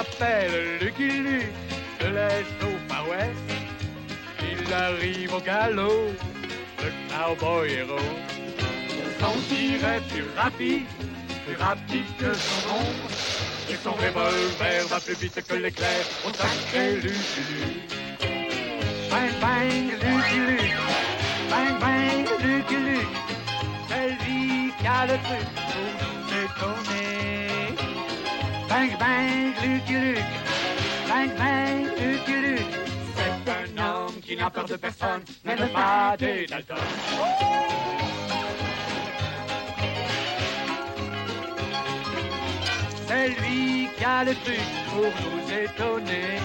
s'appelle Lucky Luke, de l'Est au Far West. Il arrive au galop, le cowboy héros. Son tir est plus rapide que son ombre. Et son revolver va plus vite que l'éclair au sacré Lucky Luke. Bang bang Lucky Luke, bang bang Lucky Luke. C'est lui qui a le truc pour nous étonner. Bang bang Lucky Luke, bang bang Lucky Luke. C'est un homme qui n'a peur de personne, même pas des Dalton. C'est lui qui a le truc pour nous étonner.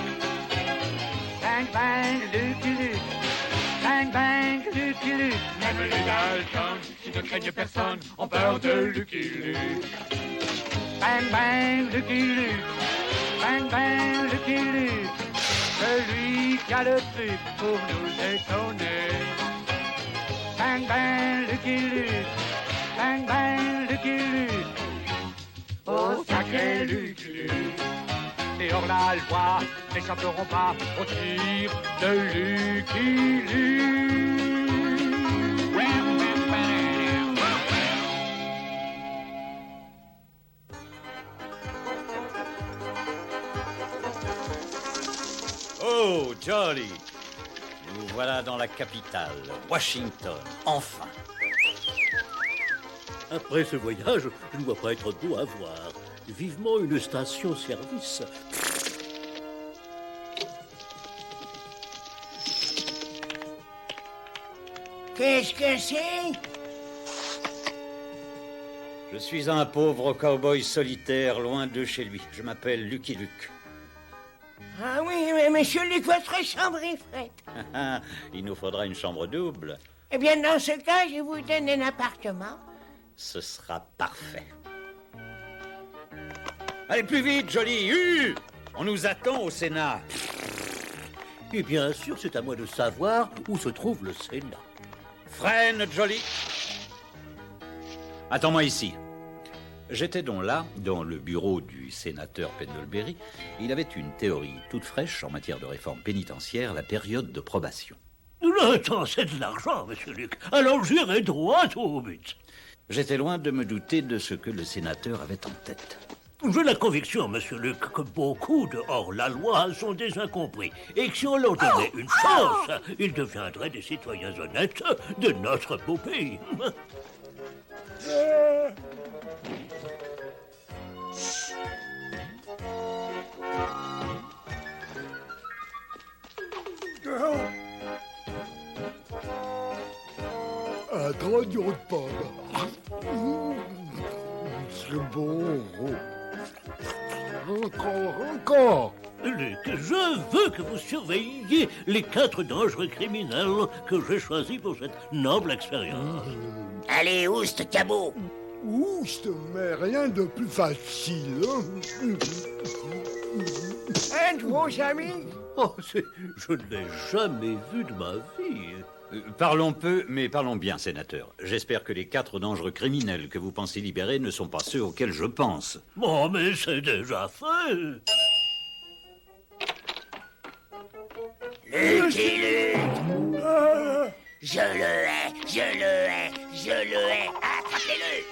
Bang bang Lucky Luke, bang bang Lucky Luke. Même les Dalton, qui ne craignent personne, ont peur de Lucky Luke. Bang bang Lucky Luke, bang bang Lucky Luke. Celui qui a le truc pour nous étonner. Bang bang Lucky Luke, bang bang Lucky Luke. Oh sacré Lucky Luke. Et hors la loi n'échapperont pas au tir de Lucky Luke. Oh, Jolly! Nous voilà dans la capitale, Washington, enfin. Après ce voyage, je ne dois pas être beau à voir. Vivement une station-service. Qu'est-ce que c'est? Je suis un pauvre cow-boy solitaire, loin de chez lui. Je m'appelle Lucky Luke. Ah oui, mais monsieur Luc, votre chambre est faite. Il nous faudra une chambre double. Eh bien, dans ce cas, je vous donne un appartement. Ce sera parfait. Allez, plus vite, Jolly! On nous attend au Sénat. Et bien sûr, c'est à moi de savoir où se trouve le Sénat. Freine, Jolly! Attends-moi ici. J'étais donc là, dans le bureau du sénateur Pendlebury. Il avait une théorie toute fraîche en matière de réforme pénitentiaire, la période de probation. Le temps, c'est de l'argent, monsieur Luc. Alors j'irai droit au but. J'étais loin de me douter de ce que le sénateur avait en tête. J'ai la conviction, monsieur Luc, que beaucoup de hors-la-loi sont des incompris, et que si on leur donnait une chance, ils deviendraient des citoyens honnêtes de notre beau pays. Un grognon de pomme. C'est bon. Encore. Luc, je veux que vous surveilliez les 4 dangereux criminels que j'ai choisis pour cette noble expérience. Allez, oust, cabot. Oust, mais rien de plus facile. Un de vos amis? Oh, je ne l'ai jamais vu de ma vie. Parlons peu, mais parlons bien, sénateur. J'espère que les 4 dangereux criminels que vous pensez libérer ne sont pas ceux auxquels je pense. Bon, mais c'est déjà fait. Lucky Luke. Je le hais, je le hais, je le hais. Attrapez-le.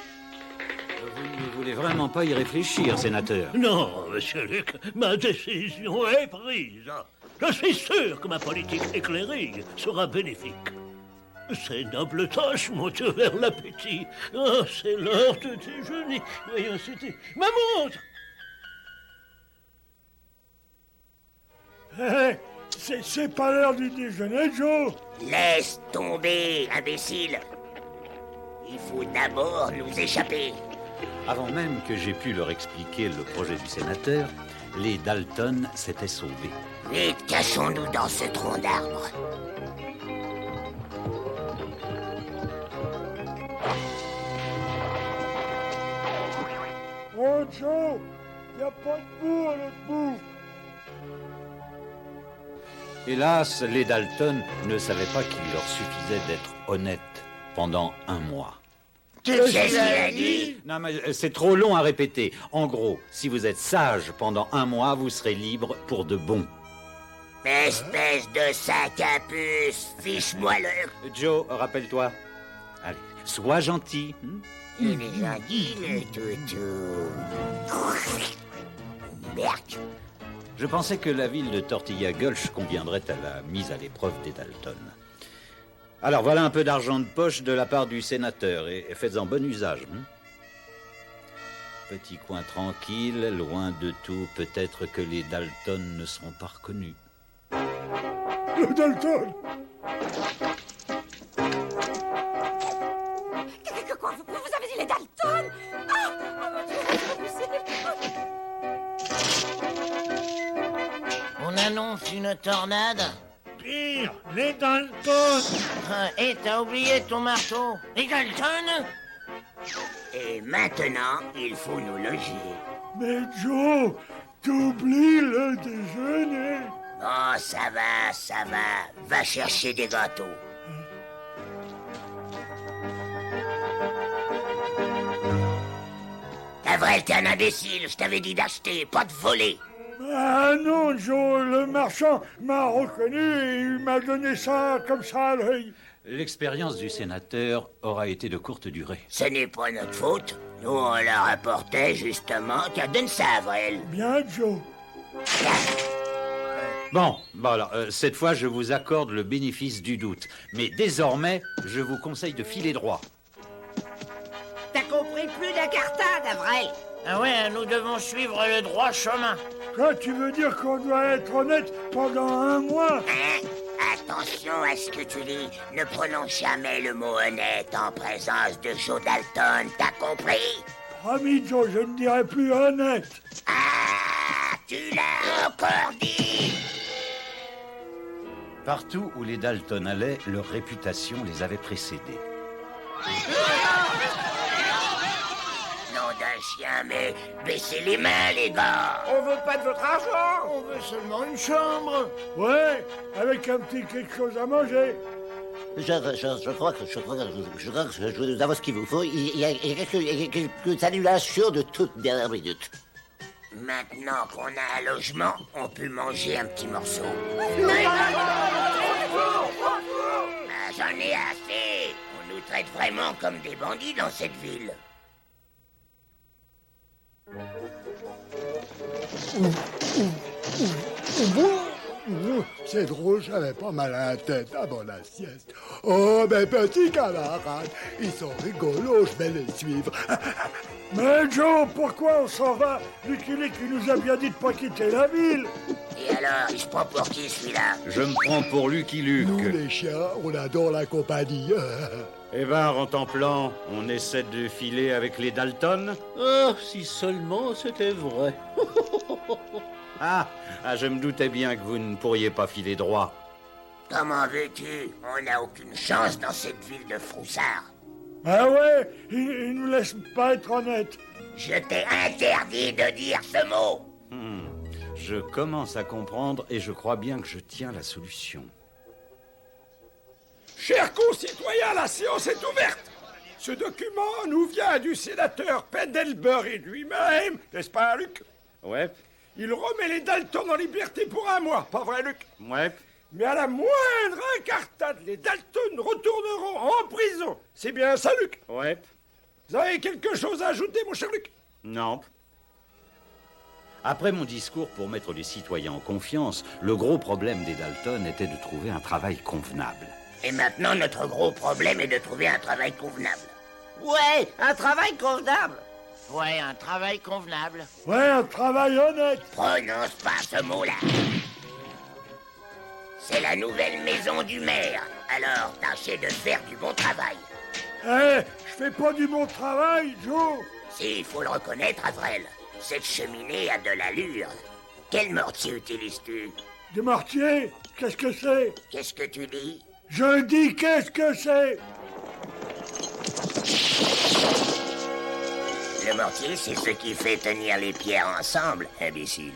Vous ne voulez vraiment pas y réfléchir, sénateur? Non, monsieur Luc, ma décision est prise. Je suis sûr que ma politique éclairée sera bénéfique. Ces nobles tâches m'ont ouvert l'appétit. Oh, c'est l'heure de déjeuner. Voyons, c'était ma montre. C'est pas l'heure du déjeuner, Joe. Laisse tomber, imbécile. Il faut d'abord nous échapper. Avant même que j'aie pu leur expliquer le projet du sénateur, les Dalton s'étaient sauvés. Vite, cachons-nous dans ce tronc d'arbre. Oh, Joe, y a pas de boue à l'autre bout. Hélas, les Dalton ne savaient pas qu'il leur suffisait d'être honnêtes pendant 1 mois. Qu'est-ce qu'il a dit? Non, mais c'est trop long à répéter. En gros, si vous êtes sage pendant 1 mois, vous serez libre pour de bon. Espèce de sac à puce, fiche-moi le... Joe, rappelle-toi. Allez, sois gentil. Il est gentil, le toutou. Merde. Je pensais que la ville de Tortilla Gulch conviendrait à la mise à l'épreuve des Dalton. Alors voilà un peu d'argent de poche de la part du sénateur et faites-en bon usage. Petit coin tranquille, loin de tout, peut-être que les Dalton ne seront pas reconnus. Le Dalton! Quoi, vous avez dit les Dalton? Ah, oh mon Dieu, c'est pas possible. On annonce une tornade. Pire, les Dalton. Et t'as oublié ton marteau. Les Dalton? Et maintenant, il faut nous loger. Mais Joe, t'oublies le déjeuner. Bon, ça va, ça va. Va chercher des gâteaux. Avril, t'es un imbécile. Je t'avais dit d'acheter, pas de voler. Ah non, Joe, le marchand m'a reconnu et il m'a donné ça comme ça à l'œil. L'expérience du sénateur aura été de courte durée. Ce n'est pas notre faute. Nous, on leur apportait justement. Tiens, donne ça, Avril. Bien, Joe. Bon, alors, cette fois, je vous accorde le bénéfice du doute. Mais désormais, je vous conseille de filer droit. T'as compris plus d'incartade, Avril. Ah ouais, nous devons suivre le droit chemin. Quoi, tu veux dire qu'on doit être honnête pendant 1 mois? Hein? Attention à ce que tu dis. Ne prononce jamais le mot honnête en présence de Joe Dalton, t'as compris? Promis, Joe, je ne dirai plus honnête. Ah, tu l'as encore dit. Partout où les Dalton allaient, leur réputation les avait précédés. Nom d'un chien, mais baissez les mains, les gars. On veut pas de votre argent. On veut seulement une chambre. Ouais, avec un petit quelque chose à manger. Je crois que nous avons ce qu'il vous faut. Il y a quelques annulations de toute dernière minute. Maintenant qu'on a un logement, on peut manger un petit morceau. Ah, j'en ai assez. On nous traite vraiment comme des bandits dans cette ville. C'est drôle, j'avais pas mal à la tête avant la sieste. Oh, mes petits camarades, ils sont rigolos, je vais les suivre. Mais Joe, pourquoi on s'en va? Lucky Luke nous a bien dit de pas quitter la ville. Et alors, il se prend pour qui, celui-là? Je me prends pour Lucky Luke. Nous, les chiens, on adore la compagnie. Eh ben, Rentemplant, on essaie de filer avec les Dalton? Oh, si seulement c'était vrai. Ah, je me doutais bien que vous ne pourriez pas filer droit. Comment veux-tu? On n'a aucune chance dans cette ville de froussards. Ah ouais, ils nous laissent pas être honnêtes. Je t'ai interdit de dire ce mot. Je commence à comprendre et je crois bien que je tiens la solution. Chers concitoyens, la séance est ouverte. Ce document nous vient du sénateur Pendlebury lui-même, n'est-ce pas, Luc? Ouais, Il remet les Dalton en liberté pour 1 mois, pas vrai, Luc? ouais. Mais à la moindre incartade, les Dalton retourneront en prison. C'est bien ça, Luc? Ouais. Vous avez quelque chose à ajouter, mon cher Luc? Non. Après mon discours pour mettre les citoyens en confiance, le gros problème des Dalton était de trouver un travail convenable. Et maintenant, notre gros problème est de trouver un travail convenable. Ouais, un travail convenable. Ouais, un travail convenable. Ouais, un travail honnête. Prononce pas ce mot-là. C'est la nouvelle maison du maire. Alors, tâchez de faire du bon travail. Eh, je fais pas du bon travail, Joe. Si, il faut le reconnaître, Avril. Cette cheminée a de l'allure. Quel mortier utilises-tu? Des mortiers, qu'est-ce que c'est? Qu'est-ce que tu dis? Je dis qu'est-ce que c'est? Le mortier, c'est ce qui fait tenir les pierres ensemble, imbécile.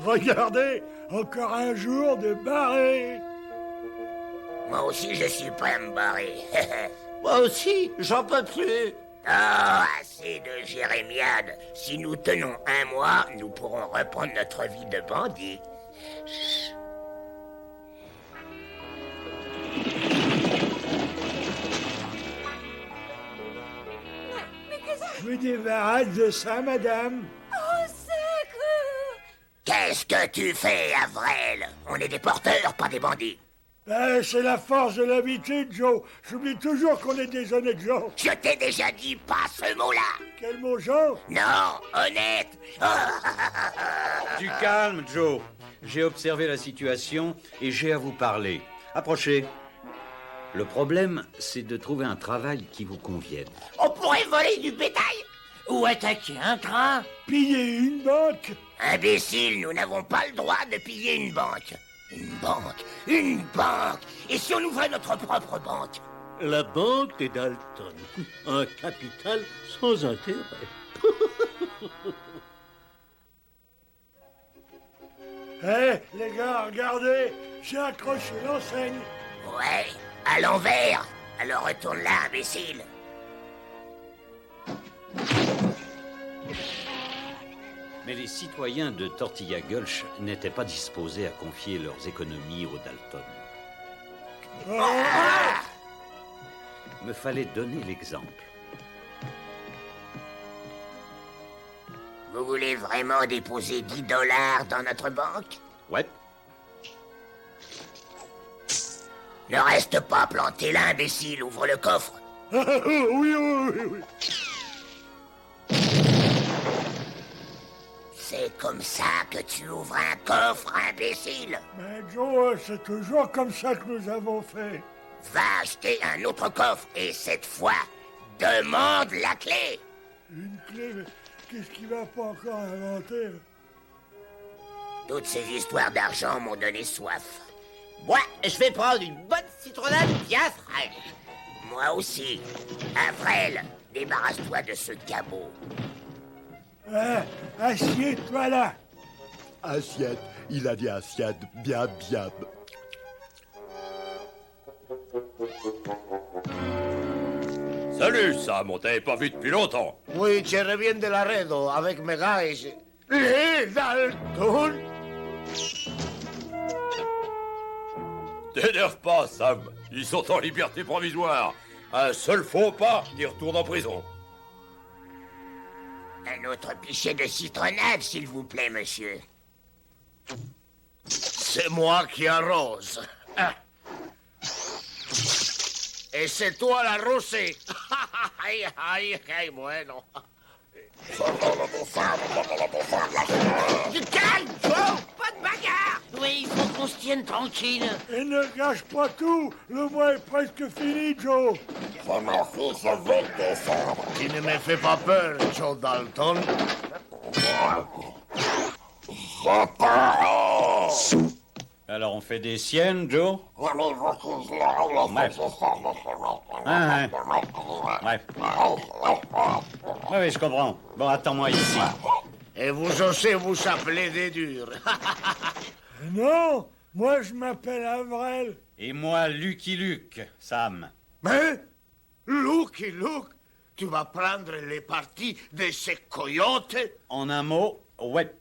Regardez, encore un jour de barré. Moi aussi, je suis prêt à me barrer. Moi aussi, j'en peux plus. Oh, assez de jérémiade. Si nous tenons un mois, nous pourrons reprendre notre vie de bandit. Mais qu'est-ce que... Je me débarrasse de ça, madame. Oh, secours! Qu'est-ce que tu fais, Avril? On est des porteurs, pas des bandits. C'est la force de l'habitude, Joe. J'oublie toujours qu'on est des honnêtes gens. Je t'ai déjà dit pas ce mot-là. Quel mot, Joe? Non, honnête. Du calme, Joe. J'ai observé la situation et j'ai à vous parler. Approchez. Le problème, c'est de trouver un travail qui vous convienne. On pourrait voler du bétail ou attaquer un train. Piller une banque? Imbécile, nous n'avons pas le droit de piller une banque. Une banque, une banque. Et si on ouvrait notre propre banque? La banque des Dalton. Un capital sans intérêt. Les gars, regardez. J'ai accroché l'enseigne. Ouais, à l'envers. Alors retourne là, imbécile. Mais les citoyens de Tortilla Gulch n'étaient pas disposés à confier leurs économies aux Dalton. Me fallait donner l'exemple. Vous voulez vraiment déposer 10 $ dans notre banque? Ouais. Ne reste pas planté là, imbécile. Ouvre le coffre. Oui. C'est comme ça que tu ouvres un coffre, imbécile. Mais Joe, c'est toujours comme ça que nous avons fait. Va acheter un autre coffre et cette fois, demande la clé. Une clé, mais qu'est-ce qu'il va pas encore inventer? Toutes ces histoires d'argent m'ont donné soif. Moi, je vais prendre une bonne citronnade bien fraîche. Moi aussi. Avril, débarrasse-toi de ce cabot. Assieds-toi là. Assiette, il a dit assiette, bien. Salut, Sam, on t'avait pas vu depuis longtemps. Oui, je reviens de Laredo avec mes gars et Les Dalton? T'énerve pas, Sam. Ils sont en liberté provisoire. Un seul faux pas, ils retournent en prison. Un autre pichet de citronnade, s'il vous plaît, monsieur. C'est moi qui arrose. Et c'est toi la rosée. Ay, bueno. Du calme, Joe! Pas de bagarre! Oui, il faut qu'on se tienne tranquille. Et ne gâche pas tout. Le mois est presque fini, Joe. Tu ne me fais pas peur, Joe Dalton. Alors on fait des siennes, Joe? Ouais. Oui, je comprends. Bon, attends-moi ici. Et vous osez vous appeler des durs. Non, moi je m'appelle Avril. Et moi, Lucky Luke, Sam. Mais, Lucky Luke, tu vas prendre les parties de ces coyotes? En un mot, ouais.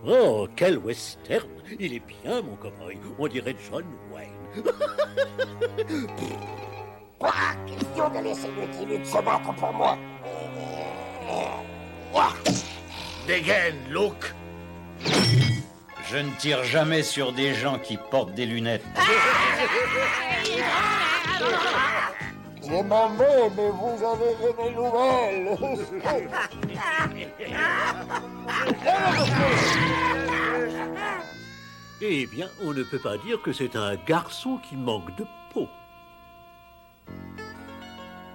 Oh, quel western! Il est bien, mon copain. On dirait John Wayne. Quoi? Question de laisser Lucky Luke se battre pour moi. Dégaine, Luke. Je ne tire jamais sur des gens qui portent des lunettes. Je m'en vais, mais vous avez de mes nouvelles. Eh bien, on ne peut pas dire que c'est un garçon qui manque de peau.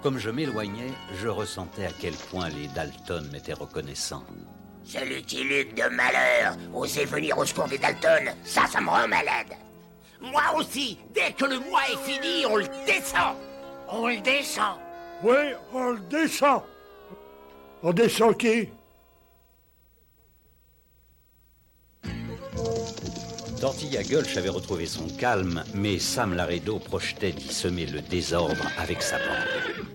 Comme je m'éloignais, je ressentais à quel point les Dalton m'étaient reconnaissants. Ce Lucky Luke de malheur, osez venir au secours des Dalton, ça me rend malade. Moi aussi, dès que le mois est fini, on le descend. On le descend. Oui, on le descend. On descend qui? Tortilla Gulch avait retrouvé son calme, mais Sam Laredo projetait d'y semer le désordre avec sa bande.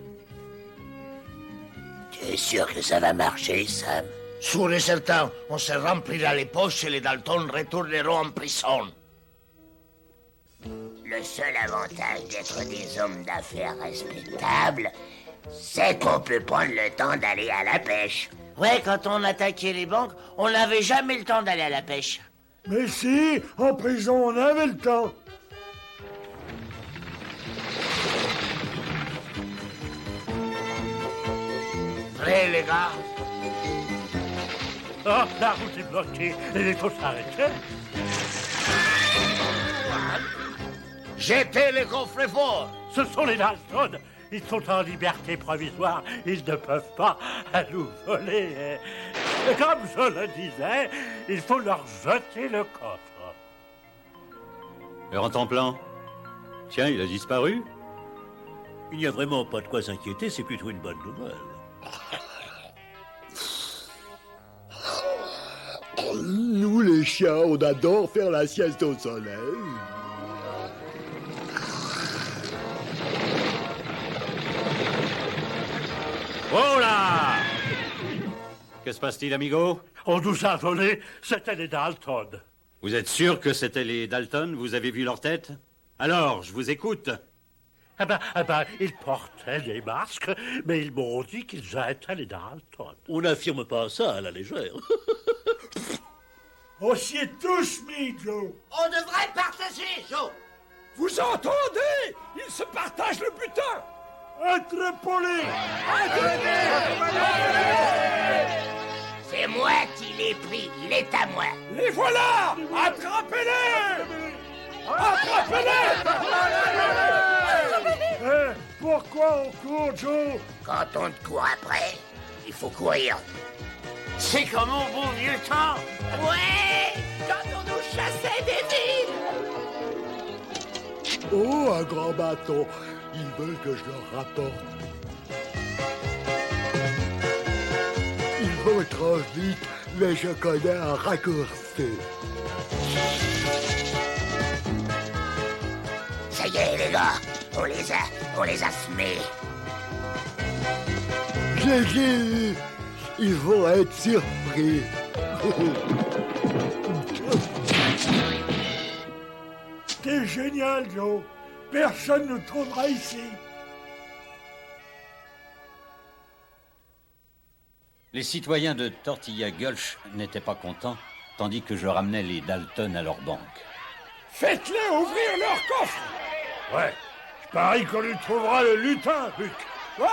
Tu es sûr que ça va marcher, Sam? Sûr et certain, on se remplira les poches et les Dalton retourneront en prison. Le seul avantage d'être des hommes d'affaires respectables, c'est qu'on peut prendre le temps d'aller à la pêche. Ouais, quand on attaquait les banques, on n'avait jamais le temps d'aller à la pêche. Mais si, en prison, on avait le temps. Prêt, les gars? Ah, la route est bloquée, il faut s'arrêter. Jetez les coffres forts. Ce sont les Dalton. Ils sont en liberté provisoire. Ils ne peuvent pas nous voler. Et comme je le disais, il faut leur jeter le coffre. Heure en plan. Tiens, il a disparu. Il n'y a vraiment pas de quoi s'inquiéter, c'est plutôt une bonne nouvelle. Nous, les chiens, on adore faire la sieste au soleil. Oh là! Que se passe-t-il, amigo? On nous a volé, c'était les Dalton. Vous êtes sûr que c'était les Dalton? Vous avez vu leur tête? Alors, je vous écoute. Eh ben, ils portaient des masques, mais ils m'ont dit qu'ils étaient les Dalton. On n'affirme pas ça à la légère. On s'y est tous mis, Joe. On devrait partager, Joe. Vous entendez? Ils se partagent le butin. Être poli. C'est moi qui l'ai pris, il est à moi. Les voilà! Attrapez-les! Attrapez-les! Pourquoi on court, Joe? Quand on te court après, il faut courir. C'est comme au bon vieux temps. Ouais! Quand on nous chassait des villes! Oh, un grand bâton. Ils veulent que je leur rapporte. Ils vont trop vite, mais je connais un raccourci. Ça y est, les gars, on les a semés. J'ai dit, ils vont être surpris. T'es génial, Joe. Personne ne trouvera ici. Les citoyens de Tortilla Gulch n'étaient pas contents, tandis que je ramenais les Dalton à leur banque. Faites-les ouvrir leur coffre! Ouais, je parie qu'on lui trouvera le lutin, Luc. Quoi?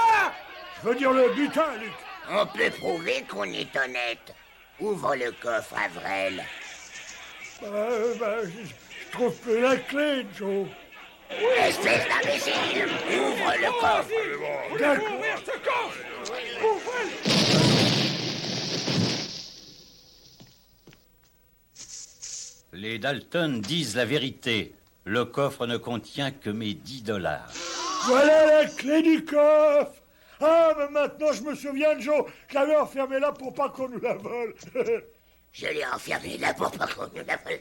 Je veux dire le butin, Luc. On peut prouver qu'on est honnête. Ouvre le coffre, Avril. Je trouve plus la clé, Joe. Espèce d'imbécile! Ouvre le coffre! D'accord. Ouvrir ce coffre! Ouvrez! Les Dalton disent la vérité. Le coffre ne contient que mes $10. Voilà la clé du coffre. Ah, mais maintenant je me souviens, Joe. Je l'avais enfermé là pour pas qu'on nous la vole. Je l'ai enfermé là pour pas qu'on nous la vole.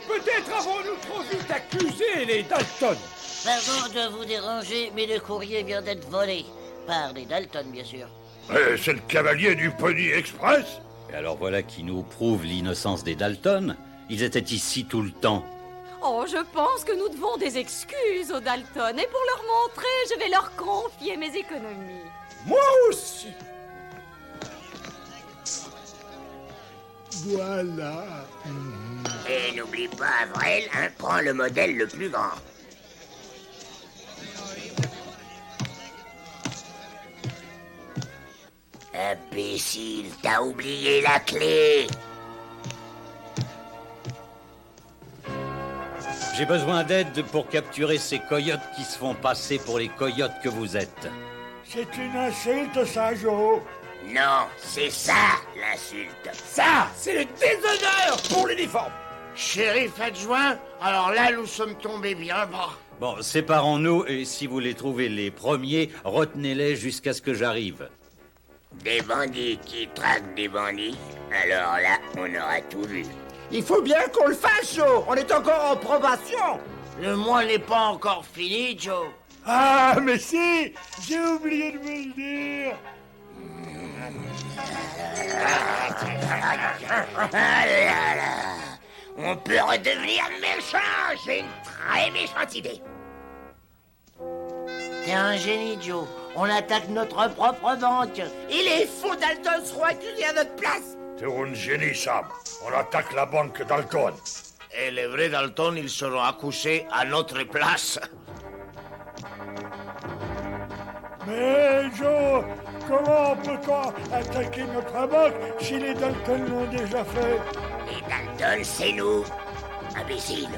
Peut-être avons-nous trop vite accusé les Dalton. Pardon de vous déranger, mais le courrier vient d'être volé. Par les Dalton, bien sûr. C'est le cavalier du Pony Express. Et alors voilà qui nous prouve l'innocence des Dalton. Ils étaient ici tout le temps. Oh, je pense que nous devons des excuses aux Dalton. Et pour leur montrer, je vais leur confier mes économies. Moi aussi. Voilà. Et n'oublie pas, Avril, prends le modèle le plus grand. Imbécile, t'as oublié la clé. J'ai besoin d'aide pour capturer ces coyotes qui se font passer pour les coyotes que vous êtes. C'est une insulte, ça, Joe. Non, c'est ça, l'insulte. Ça, c'est le déshonneur pour l'uniforme. Shérif adjoint, alors là, nous sommes tombés bien bas. Bon, séparons-nous et si vous les trouvez les premiers, retenez-les jusqu'à ce que j'arrive. Des bandits qui traquent des bandits. Alors là, on aura tout vu. Il faut bien qu'on le fasse, Joe. On est encore en probation. Le mois n'est pas encore fini, Joe. Ah, mais si, j'ai oublié de vous le dire. On peut redevenir méchant. J'ai une très méchante idée. T'es un génie, Joe. On attaque notre propre banque. Et les faux Dalton seront accusés à notre place. T'es un génie, Sam. On attaque la banque Dalton. Et les vrais Dalton, ils seront accouchés à notre place. Mais Joe, comment peut-on attaquer notre banque si les Dalton l'ont déjà fait? Les Dalton, c'est nous, imbéciles.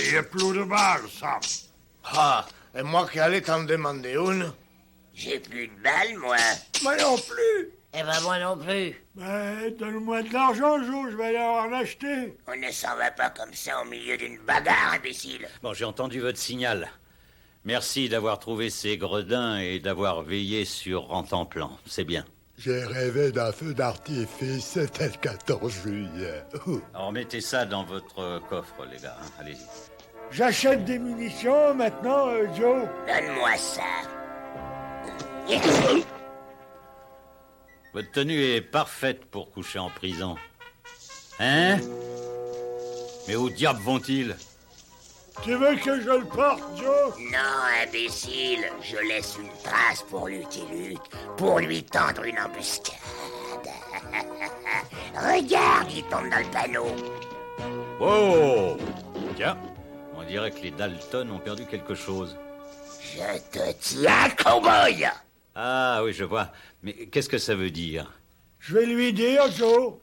Il n'y a plus de balles, Sam. Ah, et moi qui allais t'en demander une. J'ai plus de balles, moi. Moi non plus. Eh ben, moi non plus. Ben, donne-moi de l'argent, Joe, je vais aller en acheter. On ne s'en va pas comme ça au milieu d'une bagarre, imbécile. Bon, j'ai entendu votre signal. Merci d'avoir trouvé ces gredins et d'avoir veillé sur Rantanplan. C'est bien. J'ai rêvé d'un feu d'artifice, c'était le 14 juillet. Alors mettez ça dans votre coffre, les gars. Hein. Allez-y. J'achète des munitions maintenant, Joe. Donne-moi ça. Votre tenue est parfaite pour coucher en prison. Hein? Mais où diable vont-ils? Tu veux que je le porte, Joe? Non, imbécile. Je laisse une trace pour Lucky Luke, pour lui tendre une embuscade. Regarde, il tombe dans le panneau. Oh! Tiens, on dirait que les Dalton ont perdu quelque chose. Je te tiens, cowboy! Ah oui, je vois. Mais qu'est-ce que ça veut dire? Je vais lui dire, Joe.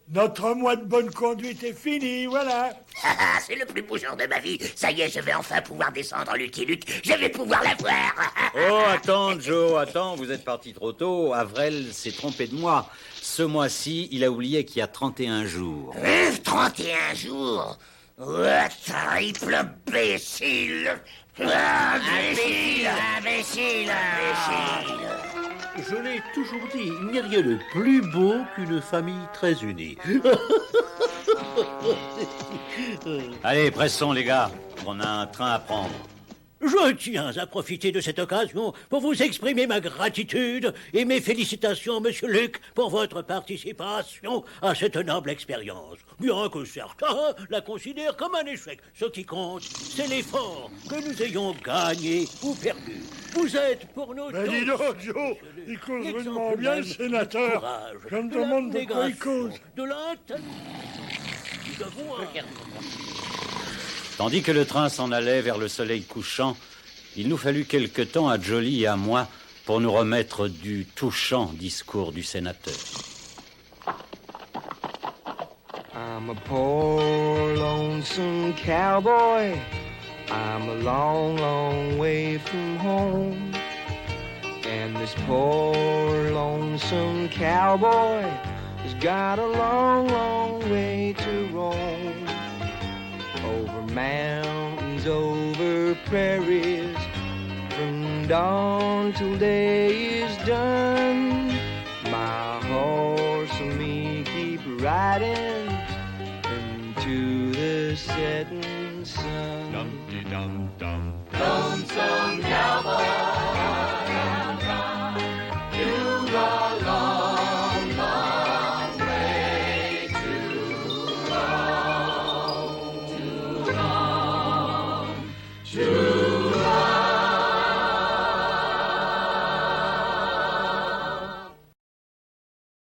Notre mois de bonne conduite est fini, voilà. Ah, c'est le plus beau jour de ma vie. Ça y est, je vais enfin pouvoir descendre Lucky Luke. Je vais pouvoir la voir. Oh, attends, Joe, attends, vous êtes parti trop tôt. Avril s'est trompé de moi. Ce mois-ci, il a oublié qu'il y a 31 jours. 31 jours? Oh, triple imbécile! Imbécile! Imbécile! Imbécile! Je l'ai toujours dit, il n'y a rien de plus beau qu'une famille très unie. Allez, pressons, les gars. On a un train à prendre. Je tiens à profiter de cette occasion pour vous exprimer ma gratitude et mes félicitations, Monsieur Luke, pour votre participation à cette noble expérience. Bien que certains la considèrent comme un échec, ce qui compte, c'est l'effort que nous ayons gagné ou perdu. Vous êtes pour nous Ben dis donc, Joe, il cause vraiment bien, le sénateur. Courage, Je me demande de quoi il cause. De l'intelligence. Tandis que le train s'en allait vers le soleil couchant, il nous fallut quelque temps à Jolie et à moi pour nous remettre du touchant discours du sénateur. I'm a poor lonesome cowboy. I'm a long, long way from home. And this poor lonesome cowboy has got a long, long way to roam. Over mountains, over prairies, from dawn till day is done. My horse and me keep riding into the setting sun. Dum-de-dum-dum. Lonesome cowboy, you've a long, long way to roam, to